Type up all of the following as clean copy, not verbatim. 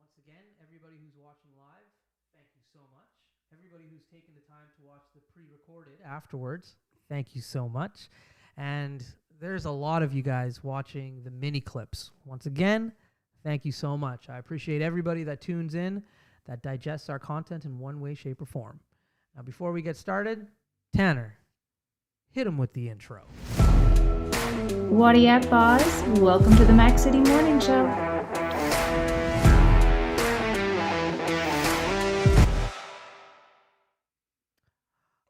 Once again, everybody who's watching live, thank you so much. Everybody who's taken the time to watch the pre-recorded afterwards, thank you so much. And there's a lot of you guys watching the mini clips. Once again, thank you so much. I appreciate everybody that tunes in, that digests our content in one way, shape, or form. Now, before we get started, Tanner, hit him with the intro. What up, boss? Welcome to the Mac City Morning Show.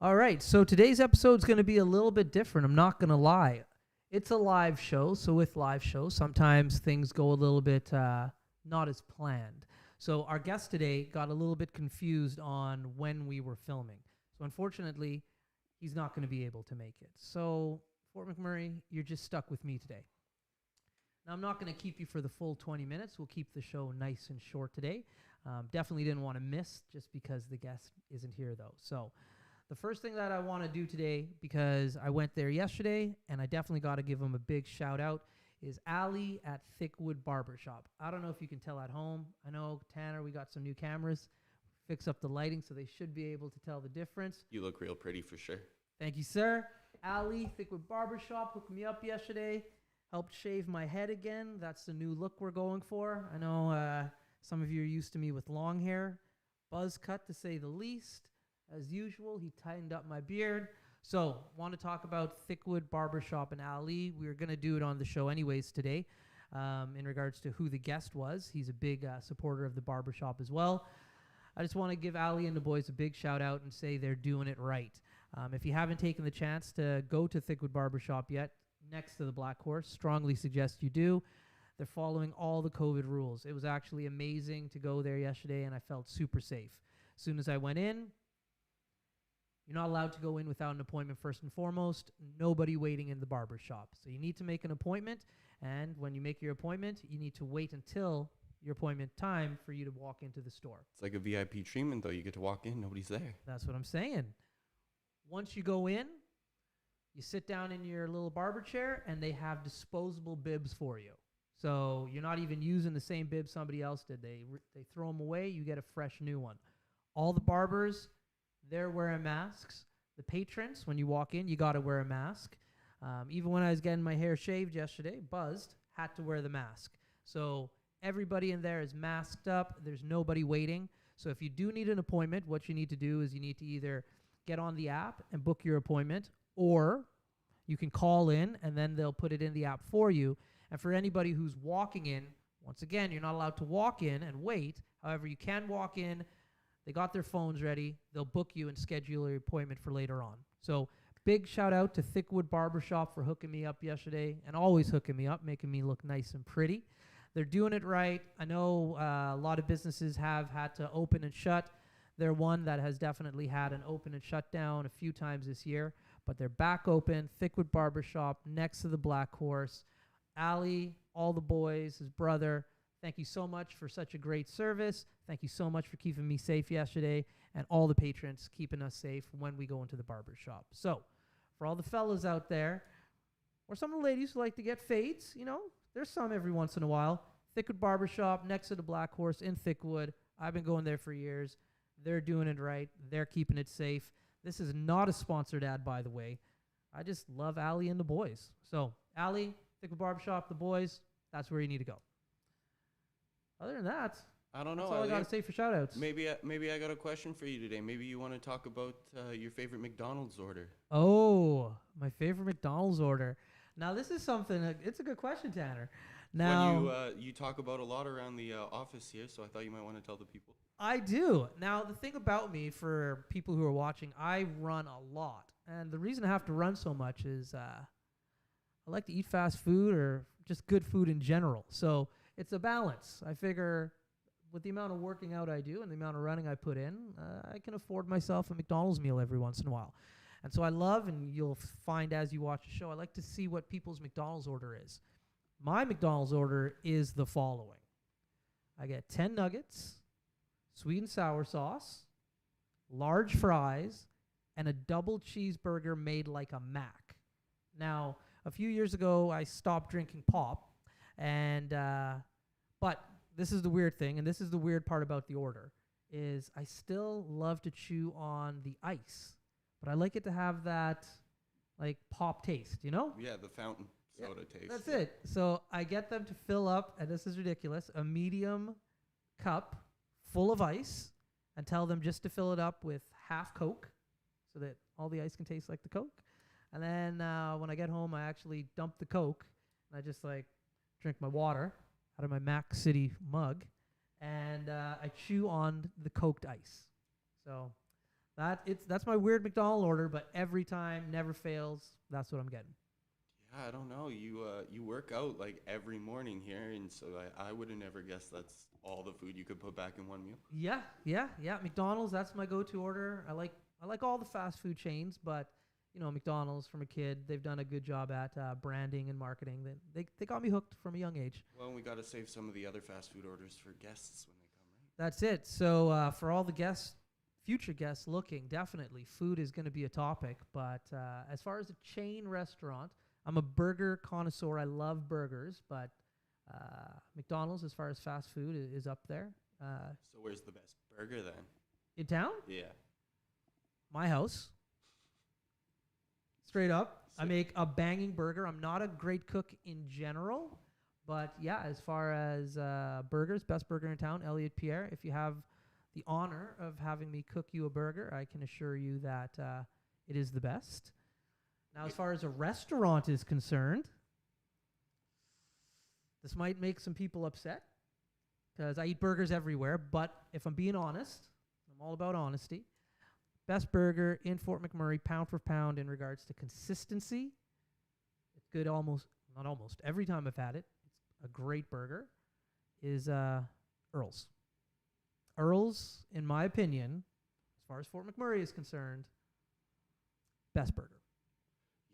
All right, so today's episode is going to be a little bit different. I'm not going to lie. It's a live show, so with live shows, sometimes things go a little bit not as planned. So our guest today got a little bit confused on when we were filming. So unfortunately, he's not going to be able to make it. So Fort McMurray, you're just stuck with me today. Now, I'm not going to keep you for the full 20 minutes. We'll keep the show nice and short today. Definitely didn't want to miss just because the guest isn't here, though. So the first thing that I want to do today, because I went there yesterday, and I definitely got to give him a big shout out, is Ali at Thickwood Barbershop. I don't know if you can tell at home. I know, Tanner, we got some new cameras. Fix up the lighting so they should be able to tell the difference. You look real pretty for sure. Thank you, sir. Ali, Thickwood Barbershop, hooked me up yesterday. Helped shave my head again. That's the new look we're going for. I know some of you are used to me with long hair. Buzz cut, to say the least. As usual, he tightened up my beard. So, want to talk about Thickwood Barbershop and Ali. We were going to do it on the show anyways today in regards to who the guest was. He's a big supporter of the barbershop as well. I just want to give Ali and the boys a big shout out and say they're doing it right. If you haven't taken the chance to go to Thickwood Barbershop yet, next to the Black Horse, strongly suggest you do. They're following all the COVID rules. It was actually amazing to go there yesterday, and I felt super safe. As soon as I went in, you're not allowed to go in without an appointment first and foremost. Nobody waiting in the barber shop. So you need to make an appointment, and when you make your appointment, you need to wait until your appointment time for you to walk into the store. It's like a VIP treatment, though. You get to walk in, nobody's there. That's what I'm saying. Once you go in, you sit down in your little barber chair, and they have disposable bibs for you. So you're not even using the same bib somebody else did. They throw them away. You get a fresh new one. All the barbers, they're wearing masks. The patrons, when you walk in, you got to wear a mask. Even when I was getting my hair shaved yesterday, buzzed, had to wear the mask. So everybody in there is masked up. There's nobody waiting. So if you do need an appointment, what you need to do is you need to either get on the app and book your appointment, or you can call in and then they'll put it in the app for you. And for anybody who's walking in, once again, you're not allowed to walk in and wait. However, you can walk in. They got their phones ready. They'll book you and schedule your appointment for later on. So big shout out to Thickwood Barbershop for hooking me up yesterday and always hooking me up, making me look nice and pretty. They're doing it right. I know a lot of businesses have had to open and shut. They're one that has definitely had an open and shut down a few times this year, but they're back open. Thickwood Barbershop next to the Black Horse. Ali, all the boys, his brother, thank you so much for such a great service. Thank you so much for keeping me safe yesterday, and all the patrons keeping us safe when we go into the barber shop. So, for all the fellas out there, or some of the ladies who like to get fades, you know, there's some every once in a while. Thickwood Barbershop next to the Black Horse in Thickwood. I've been going there for years. They're doing it right. They're keeping it safe. This is not a sponsored ad, by the way. I just love Ali and the boys. So, Ali, Thickwood Barbershop, the boys, that's where you need to go. Other than that, I don't know. that's all I got to say for shout-outs. Maybe I got a question for you today. Maybe you want to talk about your favorite McDonald's order. Oh, my favorite McDonald's order. Now, this is something, it's a good question, Tanner. Now, When you talk about a lot around the office here, so I thought you might want to tell the people. I do. Now, the thing about me, for people who are watching, I run a lot. And the reason I have to run so much is I like to eat fast food or just good food in general. So it's a balance. I figure with the amount of working out I do and the amount of running I put in, I can afford myself a McDonald's meal every once in a while. And so I love, and you'll find as you watch the show, I like to see what people's McDonald's order is. My McDonald's order is the following. I get 10 nuggets, sweet and sour sauce, large fries, and a double cheeseburger made like a Mac. Now, a few years ago, I stopped drinking pop, and but this is the weird thing, and this is the weird part about the order, is I still love to chew on the ice, but I like it to have that like pop taste, you know? Yeah, the fountain Yeah, soda taste. That's yeah. it. So I get them to fill up, and this is ridiculous, a medium cup full of ice, and tell them just to fill it up with half Coke so that all the ice can taste like the Coke. And then when I get home, I actually dump the Coke, and I just like drink my water out of my Mac City mug, and I chew on the coked ice. So that's my weird McDonald order, but every time, never fails. That's what I'm getting. Yeah, I don't know. You work out like every morning here, and so I would have never guessed that's all the food you could put back in one meal. Yeah. McDonald's, that's my go-to order. I like all the fast food chains, but you know, McDonald's from a kid, they've done a good job at branding and marketing. They got me hooked from a young age. Well, we got to save some of the other fast food orders for guests when they come, right? That's it. So for all the guests, future guests looking, definitely food is going to be a topic. But as far as a chain restaurant, I'm a burger connoisseur. I love burgers, but McDonald's, as far as fast food, is up there. So where's the best burger then? In town? Yeah. My house. Straight up. I Sick. make a banging burger. I'm not a great cook in general, but yeah, as far as burgers, best burger in town, Elliott Pierre. If you have the honor of having me cook you a burger, I can assure you that it is the best. Now, as far as a restaurant is concerned, this might make some people upset because I eat burgers everywhere, but if I'm being honest, I'm all about honesty. Best burger in Fort McMurray, pound for pound, in regards to consistency. It's good not almost, every time I've had it. It's a great burger, is Earl's. Earl's, in my opinion, as far as Fort McMurray is concerned, best burger.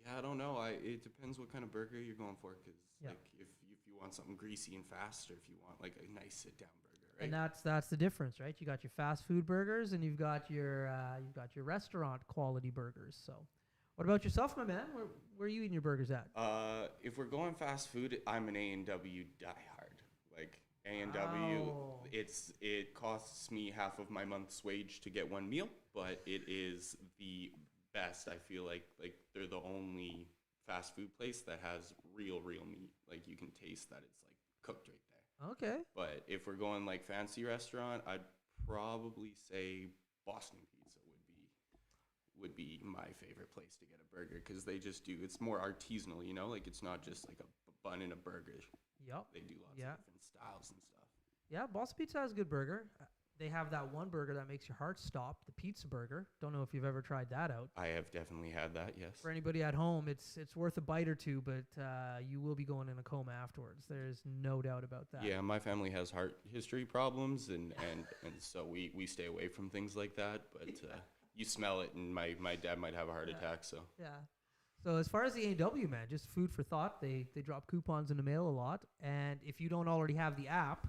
Yeah, I don't know. It depends what kind of burger you're going for, because Yeah. like if you want something greasy and fast, or if you want like a nice sit down burger, right? And that's the difference, right? You got your fast food burgers, and you've got your restaurant quality burgers. So, what about yourself, my man? Where are you eating your burgers at? If we're going fast food, I'm an A&W diehard. Like A&W, Wow. it costs me half of my month's wage to get one meal, but it is the best. I feel like they're the only fast food place that has real meat. Like you can taste that it's like cooked right there. Okay. But if we're going like fancy restaurant, I'd probably say Boston Pizza would be my favorite place to get a burger, because they just do, it's more artisanal, you know, like it's not just like a bun and a burger. Yep. They do lots Yeah. of different styles and stuff. Yeah, Boston Pizza has a good burger. They have that one burger that makes your heart stop, the pizza burger. Don't know if you've ever tried that out. I have definitely had that, yes. For anybody at home, it's worth a bite or two, but you will be going in a coma afterwards. There's no doubt about that. Yeah, my family has heart history problems, and so we stay away from things like that. But you smell it, and my dad might have a heart attack. So Yeah. So as far as the A&W, man, just food for thought. They drop coupons in the mail a lot, and if you don't already have the app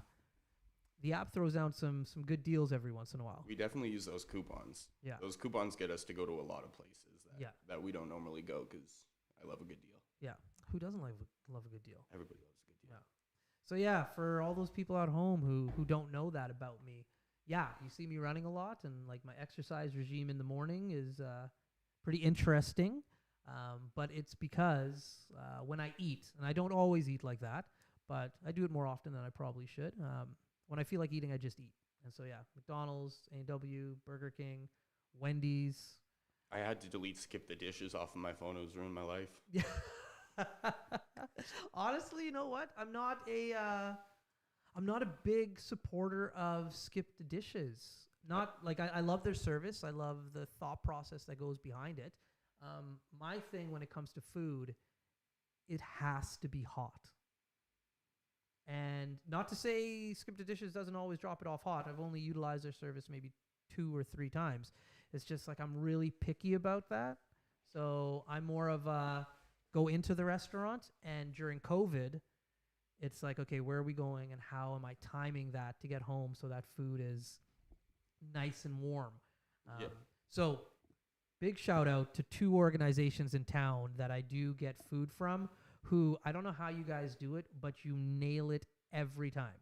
throws down some good deals every once in a while. we definitely use those coupons. Yeah. Those coupons get us to go to a lot of places Yeah. that we don't normally go, because I love a good deal. Yeah. Who doesn't love a good deal? Everybody loves a good deal. Yeah. So yeah, for all those people at home who don't know that about me, yeah, you see me running a lot, and like my exercise regime in the morning is pretty interesting. But it's because when I eat, and I don't always eat like that, but I do it more often than I probably should. When I feel like eating, I just eat. And so yeah, McDonald's, A&W, Burger King, Wendy's. I had to delete skip the dishes off of my phone. It was ruined my life. Yeah. Honestly, you know what? I'm not a big supporter of skip the dishes. Not like I love their service. I love the thought process that goes behind it. My thing when it comes to food, it has to be hot. And not to say Skip the Dishes doesn't always drop it off hot. I've only utilized their service maybe 2 or 3 times. It's just like I'm really picky about that. So I'm more of a go into the restaurant, and during COVID, it's like, okay, where are we going and how am I timing that to get home so that food is nice and warm? Yeah. So big shout out to 2 organizations in town that I do get food from, who I don't know how you guys do it, but you nail it every time.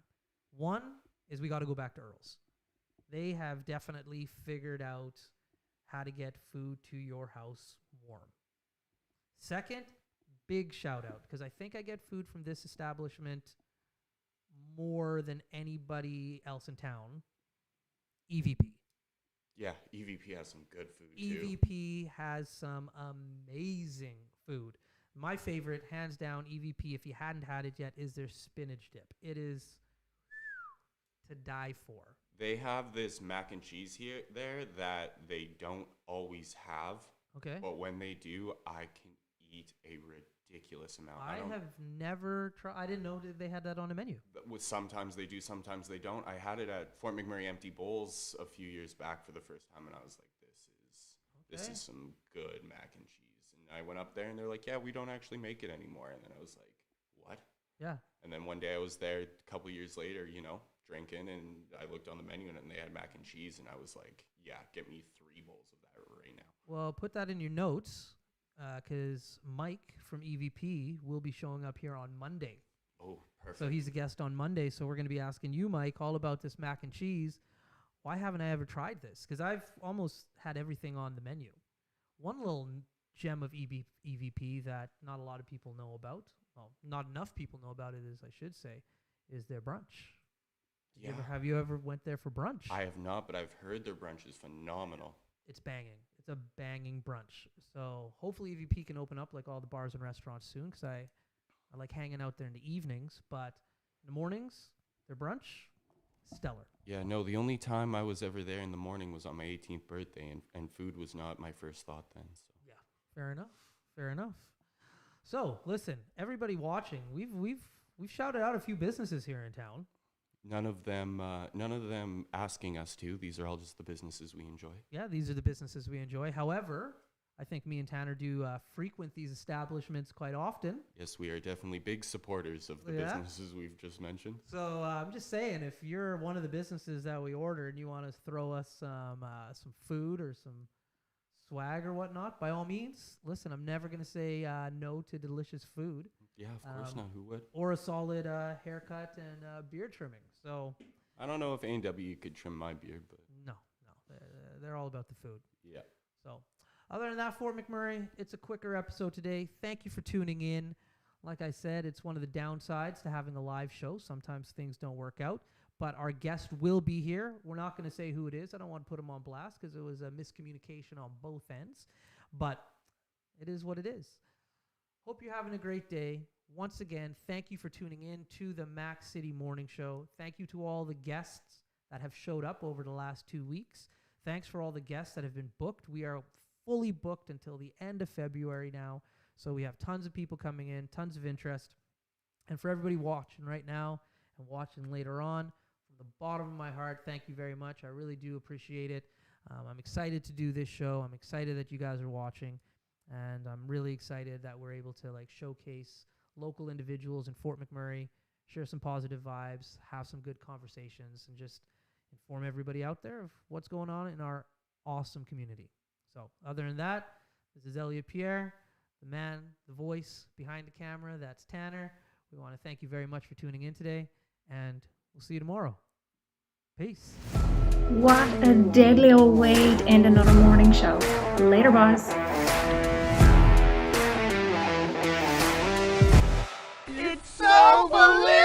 One is we got to go back to Earl's. They have definitely figured out how to get food to your house warm. Second, big shout out, because I think I get food from this establishment more than anybody else in town. EVP. Yeah, EVP has some good food too. EVP has some amazing food. My favorite, hands down, EVP, if you hadn't had it yet, is their spinach dip. It is to die for. They have this mac and cheese there that they don't always have. Okay. But when they do, I can eat a ridiculous amount. I have never tried. I didn't know that they had that on the menu. Sometimes they do, sometimes they don't. I had it at Fort McMurray Empty Bowls a few years back for the first time, and I was like, this is some good mac and cheese. And I went up there, and they're like, yeah, we don't actually make it anymore. And then I was like, what? Yeah. And then one day I was there a couple years later, drinking, and I looked on the menu, and they had mac and cheese, and I was like, yeah, get me 3 bowls of that right now. Well, put that in your notes, because Mike from EVP will be showing up here on Monday. Oh, perfect. So he's a guest on Monday, so we're going to be asking you, Mike, all about this mac and cheese. Why haven't I ever tried this? Because I've almost had everything on the menu. One little gem of EVP that not a lot of people know about, well, not enough people know about it, as I should say, is their brunch. Yeah. Have you ever went there for brunch? I have not, but I've heard their brunch is phenomenal. It's banging. It's a banging brunch. So hopefully EVP can open up like all the bars and restaurants soon, because I like hanging out there in the evenings. But in the mornings, their brunch, stellar. Yeah, no, the only time I was ever there in the morning was on my 18th birthday, and food was not my first thought then. So. Yeah, fair enough. Fair enough. So listen, everybody watching, we've shouted out a few businesses here in town. None of them asking us to. These are all just the businesses we enjoy. Yeah, these are the businesses we enjoy. However, I think me and Tanner do frequent these establishments quite often. Yes, we are definitely big supporters of the businesses we've just mentioned. So I'm just saying, if you're one of the businesses that we order and you want to throw us some food or some swag or whatnot, by all means, listen, I'm never going to say no to delicious food. Yeah, of course not. Who would? Or a solid haircut and beard trimming. So I don't know if A&W could trim my beard, but no, they're all about the food. Yeah. So other than that, Fort McMurray, it's a quicker episode today. Thank you for tuning in. Like I said, it's one of the downsides to having a live show. Sometimes things don't work out, but our guest will be here. We're not going to say who it is. I don't want to put him on blast because it was a miscommunication on both ends, but it is what it is. Hope you're having a great day. Once again, thank you for tuning in to the Mac City Morning Show. Thank you to all the guests that have showed up over the last 2 weeks. Thanks for all the guests that have been booked. We are fully booked until the end of February now. So we have tons of people coming in, tons of interest. And for everybody watching right now and watching later on, from the bottom of my heart, thank you very much. I really do appreciate it. I'm excited to do this show. I'm excited that you guys are watching. And I'm really excited that we're able to showcase local individuals in Fort McMurray, share some positive vibes, have some good conversations, and just inform everybody out there of what's going on in our awesome community. So other than that, this is Elliott Pierre, the man, the voice behind the camera. That's Tanner. We want to thank you very much for tuning in today, and we'll see you tomorrow. Peace. What a deadly old way to end another morning show. Later, boss. It's so believable.